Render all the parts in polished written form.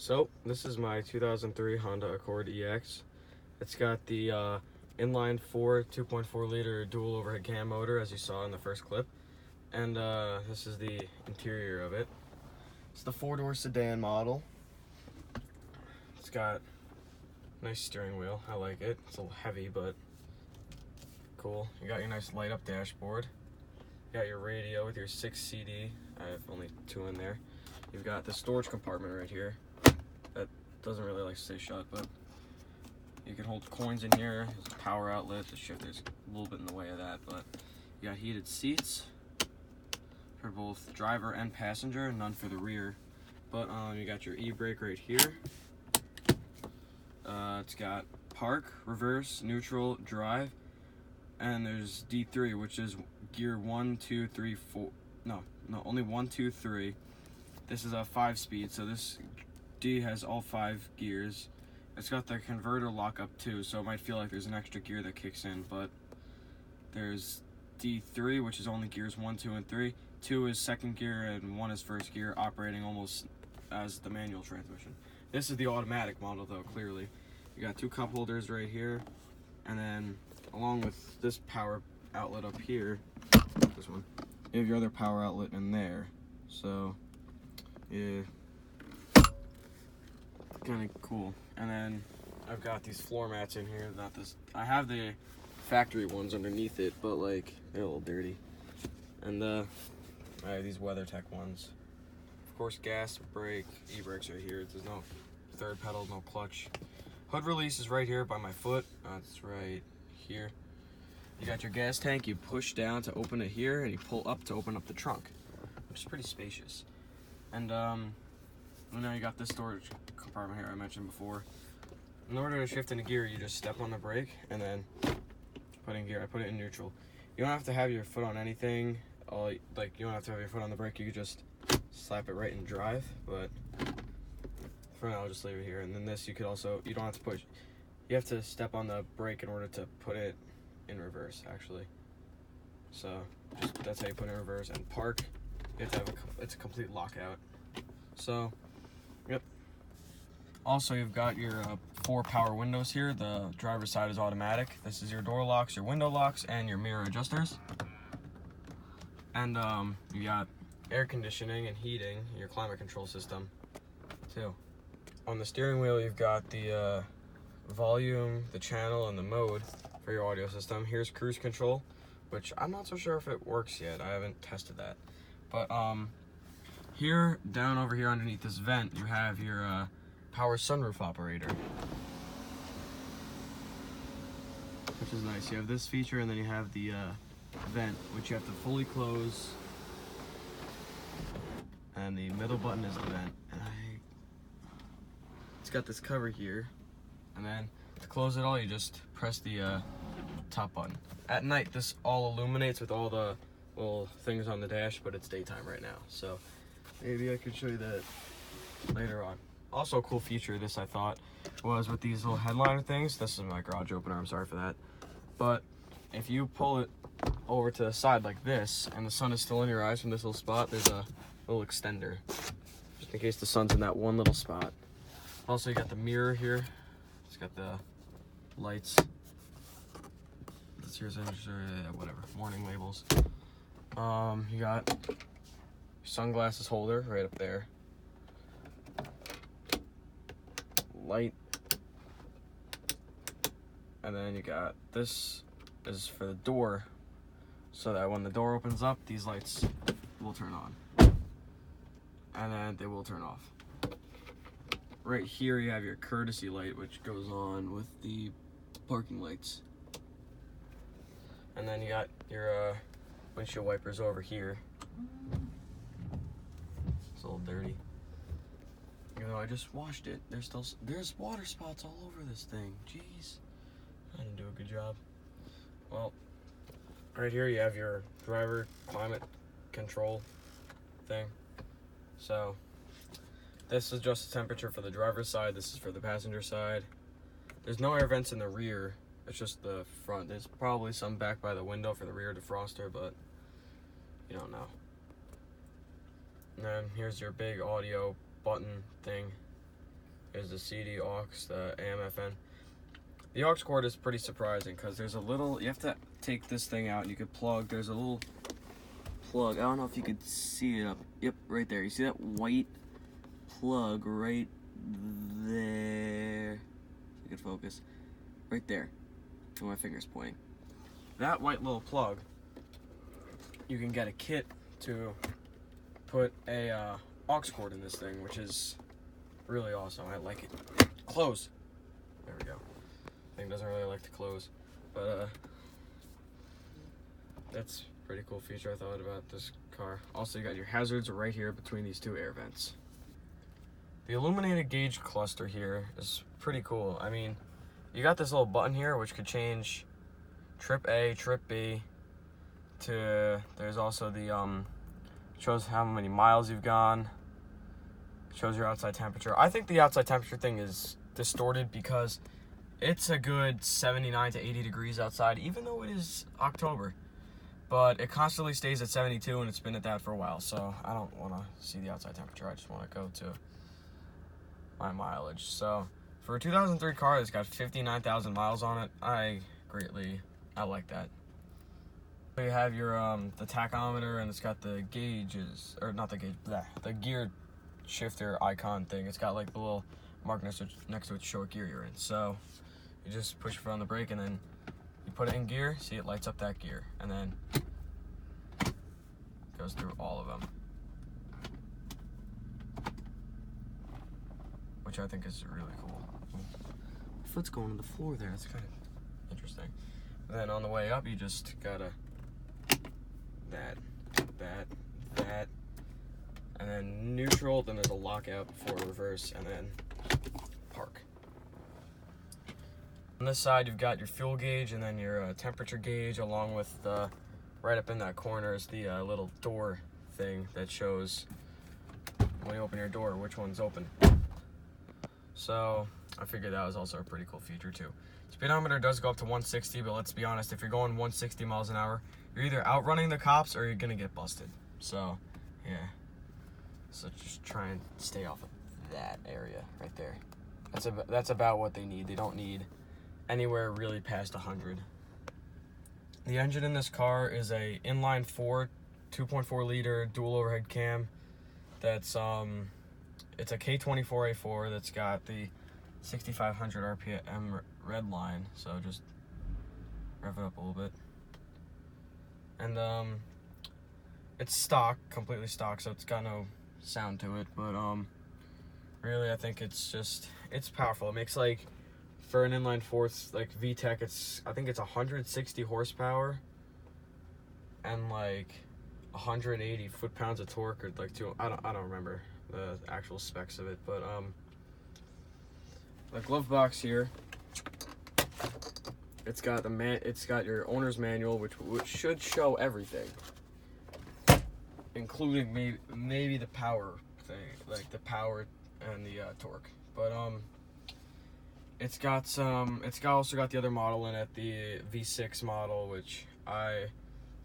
So this is my 2003 Honda Accord EX. It's got the inline 4 2.4 liter dual overhead cam motor, as you saw in the first clip, and this is the interior of it. It's the 4-door sedan model. It's got a nice steering wheel. I like it. It's a little heavy, but cool. You got your nice light up dashboard. You got your radio with your 6 CD. I have only 2 in there. You've got the storage compartment right here. That doesn't really like to stay shut, but you can hold coins in here. There's a power outlet. The shifter's a little bit in the way of that, but you got heated seats for both driver and passenger, none for the rear. But you got your e-brake right here. It's got park, reverse, neutral, drive, and there's D3, which is gear 1, 2, 3, 4. No, only 1, 2, 3. This is a 5-speed, so this D has all 5 gears. It's got the converter lockup too, so it might feel like there's an extra gear that kicks in, but there's D3, which is only gears 1, 2, and 3. 2 is second gear and 1 is first gear, operating almost as the manual transmission. This is the automatic model though, clearly. You got 2 cup holders right here, and then along with this power outlet up here, this one, you have your other power outlet in there. So yeah, kind of cool. And then I've got these floor mats in here. Not this. I have the factory ones underneath it, but like they're a little dirty. And I have these WeatherTech ones. Of course, gas, brake, e-brakes right here. There's no third pedal, no clutch. Hood release is right here by my foot. It's right here. You got your gas tank. You push down to open it here, and you pull up to open up the trunk, which is pretty spacious. And now you got this storage compartment here I mentioned before. In order to shift into gear, you just step on the brake and then put in gear. I put it in neutral. You don't have to have your foot on anything. You don't have to have your foot on the brake. You could just slap it right in drive. But for now, I'll just leave it here. And then this, you don't have to push. You have to step on the brake in order to put it in reverse, actually. So that's how you put it in reverse. And park, you have to have it's a complete lockout. So, yep. Also, you've got your 4 power windows here. The driver's side is automatic. This is your door locks, your window locks, and your mirror adjusters. And you got air conditioning and heating, your climate control system, too. On the steering wheel, you've got the volume, the channel, and the mode for your audio system. Here's cruise control, which I'm not so sure if it works yet. I haven't tested that. But here, down over here underneath this vent, you have your power sunroof operator, which is nice. You have this feature, and then you have the vent, which you have to fully close, and the middle button is the vent. And it's got this cover here, and then to close it all, you just press the top button. At night, this all illuminates with all the little things on the dash, but it's daytime right now, so maybe I could show you that later on. Also, a cool feature, this I thought, was with these little headliner things. This is my garage opener, I'm sorry for that. But if you pull it over to the side like this, and the sun is still in your eyes from this little spot, there's a little extender, just in case the sun's in that one little spot. Also, you got the mirror here. It's got the lights. This here's whatever, warning labels. You got your sunglasses holder right up there. Light. And then you got this is for the door, so that when the door opens up, these lights will turn on. And then they will turn off. Right here you have your courtesy light, which goes on with the parking lights. And then you got your windshield wipers over here. It's a little dirty. Even though I just washed it, there's water spots all over this thing. Jeez, I didn't do a good job. Well, right here you have your driver climate control thing. So this is just the temperature for the driver's side. This is for the passenger side. There's no air vents in the rear. It's just the front. There's probably some back by the window for the rear defroster, but you don't know. And then here's your big audio button thing. is the CD aux, the AM/FM. The aux cord is pretty surprising because there's a little, you have to take this thing out and you could plug, there's a little plug. I don't know if you could see it up. Yep, right there. You see that white plug right there? You can focus. Right there. Where my finger's pointing. That white little plug, you can get a kit to put a aux cord in this thing, which is really awesome. I like it. Close. There we go. Thing doesn't really like to close, but that's a pretty cool feature I thought about this car. Also, you got your hazards right here between these two air vents. The illuminated gauge cluster here is pretty cool. I mean, you got this little button here which could change trip A, trip B to, there's also the shows how many miles you've gone, shows your outside temperature. I think the outside temperature thing is distorted because it's a good 79 to 80 degrees outside, even though it is October. But it constantly stays at 72, and it's been at that for a while. So I don't want to see the outside temperature. I just want to go to my mileage. So for a 2003 car that's got 59,000 miles on it, I like that. You have your the tachometer, and it's got the gauges, or not the gauge, the gear shifter icon thing. It's got like the little mark next to it to show what gear you're in. So you just push your foot on the brake and then you put it in gear, see it lights up that gear, and then it goes through all of them, which I think is really cool. My foot's going to the floor there, that's kind of interesting. And then on the way up, you just gotta that, and then neutral, then there's a lockout for reverse, and then park. On this side, you've got your fuel gauge and then your temperature gauge, along with the, right up in that corner is the little door thing that shows when you open your door which one's open. So I figured that was also a pretty cool feature too. Speedometer does go up to 160, but let's be honest, if you're going 160 miles an hour, you're either outrunning the cops or you're gonna get busted. So yeah, so just try and stay off of that area right there. That's about what they need. They don't need anywhere really past 100. The engine in this car is a inline 4 2.4 liter dual overhead cam. That's it's a K24A4 that's got the 6,500 RPM red line. So just rev it up a little bit. And it's stock, completely stock, so it's got no sound to it, but really I think it's powerful. It makes, like, for an inline fourth, like VTEC, I think it's 160 horsepower and like 180 foot-pounds of torque, or like I don't remember the actual specs of it, but the glove box here, it's got your owner's manual, which should show everything, including maybe the power thing, like the power and the torque. But it's also got the other model in it, the V6 model, which I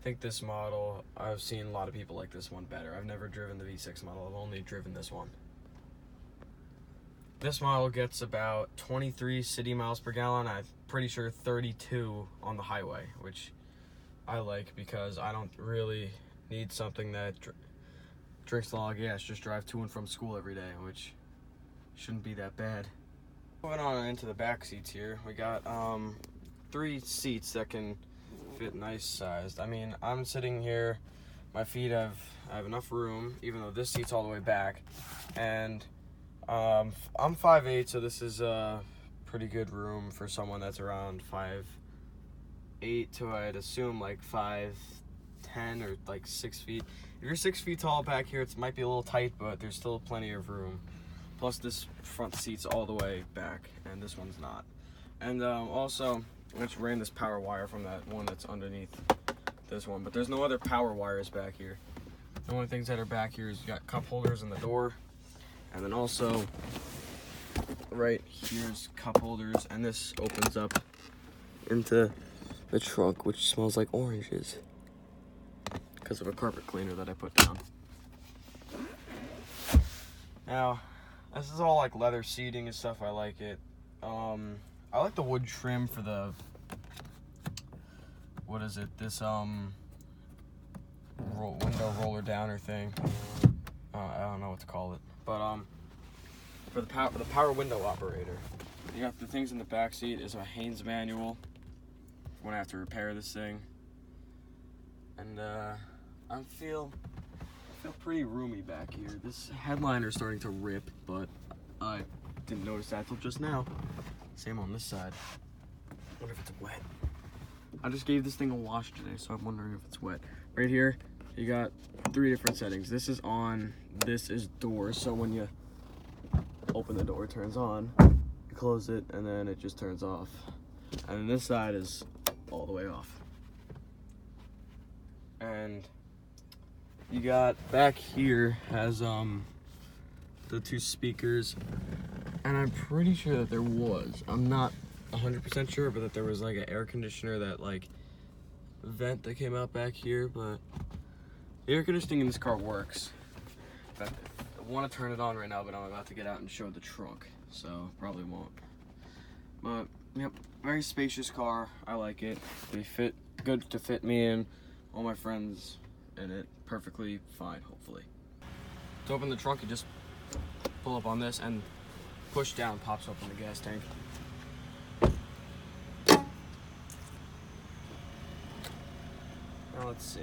think this model, I've seen a lot of people like this one better. I've never driven the V6 model, I've only driven this one. This model gets about 23 city miles per gallon. I'm pretty sure 32 on the highway, which I like because I don't really need something that drinks a lot of gas, just drive to and from school every day, which shouldn't be that bad. Moving on into the back seats here, we got 3 seats that can fit nice sized. I mean, I'm sitting here, my feet I have enough room, even though this seat's all the way back, and I'm 5'8", so this is a pretty good room for someone that's around 5'8" to, I'd assume, like 5'10" or like 6 feet. If you're 6 feet tall back here, it might be a little tight, but there's still plenty of room. Plus this front seat's all the way back, and this one's not. And also, I just ran this power wire from that one that's underneath this one, but there's no other power wires back here. The only things that are back here is you got cup holders in the door, and then also right here's cup holders, and this opens up into the trunk, which smells like oranges because of a carpet cleaner that I put down. Now, This is all like leather seating and stuff. I like it. I like the wood trim for the, what is it? This window roller downer thing. I don't know what to call it, but for the power window operator, you got the things in the back seat is a Haynes manual when I have to repair this thing, and I feel pretty roomy back here. This headliner is starting to rip, but I didn't notice that till just now. Same on this side. Wonder if it's wet. I just gave this thing a wash today, so I'm wondering if it's wet. Right here, you got 3 different settings. This is on, this is door, so when you open the door, it turns on. You close it, and then it just turns off. And then this side is all the way off. And you got back here has the 2 speakers, and I'm pretty sure that there was, I'm not 100% sure, but that there was like an air conditioner, that like vent that came out back here. But the air conditioning in this car works. In fact, I want to turn it on right now, but I'm about to get out and show the trunk, so probably won't. But yep, very spacious car. I like it. They fit good to fit me and all my friends in it perfectly fine, hopefully. To open the trunk, you just pull up on this and push down, pops open the gas tank. Now let's see.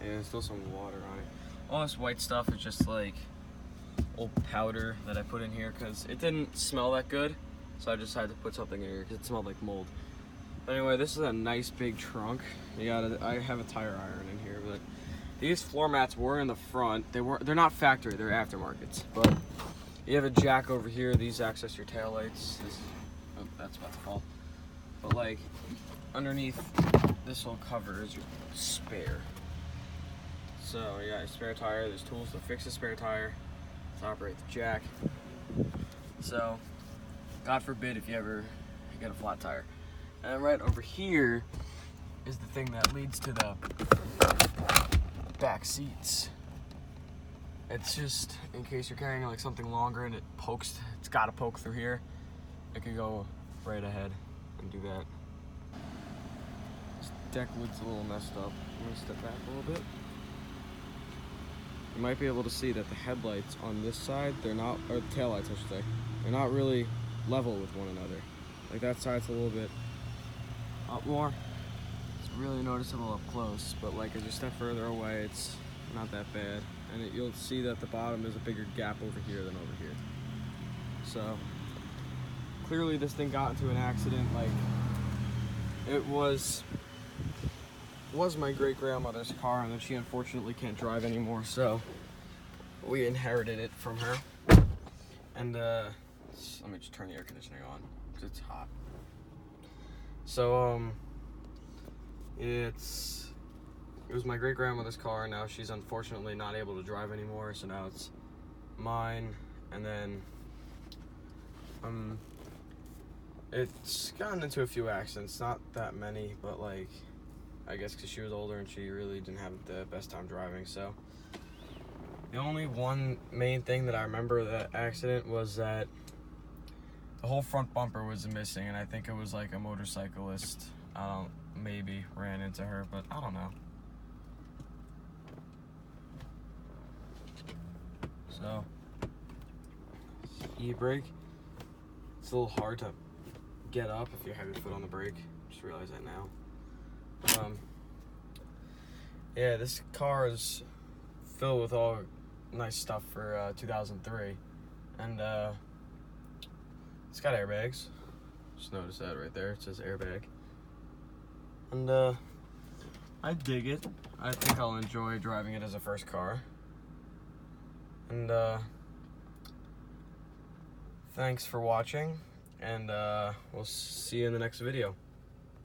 Yeah, there's still some water on it. All this white stuff is just like old powder that I put in here because it didn't smell that good, so I just had to put something in here because it smelled like mold. But anyway, this is a nice big trunk. I have a tire iron in here, but these floor mats were in the front. They're not factory, they're aftermarkets. But you have a jack over here. These access your taillights. Oh, that's about to fall. But like underneath this whole cover is your spare. So you got your spare tire. There's tools to fix the spare tire, to operate the jack. So God forbid if you ever get a flat tire. And then right over here is the thing that leads to the back seats. It's just in case you're carrying like something longer and it pokes, it's got to poke through here. It could go right ahead and do that. This deck lid's a little messed up. I'm gonna step back a little bit. You might be able to see that the headlights on this side, they're not, or the taillights I should say, they're not really level with one another. Like that side's a little bit up more. It's really noticeable up close, but like as you step further away, it's not that bad. And you'll see that the bottom is a bigger gap over here than over here. So clearly this thing got into an accident. Like it was my great grandmother's car, and then she unfortunately can't drive anymore, so we inherited it from her. And let me just turn the air conditioning on because it's hot. So it was my great grandmother's car, and now she's unfortunately not able to drive anymore, so now it's mine. And then it's gotten into a few accidents, not that many, but like I guess because she was older and she really didn't have the best time driving. So the only one main thing that I remember of that accident was that the whole front bumper was missing, and I think it was like a motorcyclist, maybe ran into her, but I don't know. So, e-brake, it's a little hard to get up if you have your foot on the brake. Just realized that now. Yeah, this car is filled with all nice stuff for 2003, and it's got airbags. Just notice that right there. It says airbag. And I dig it. I think I'll enjoy driving it as a first car. And thanks for watching, and we'll see you in the next video.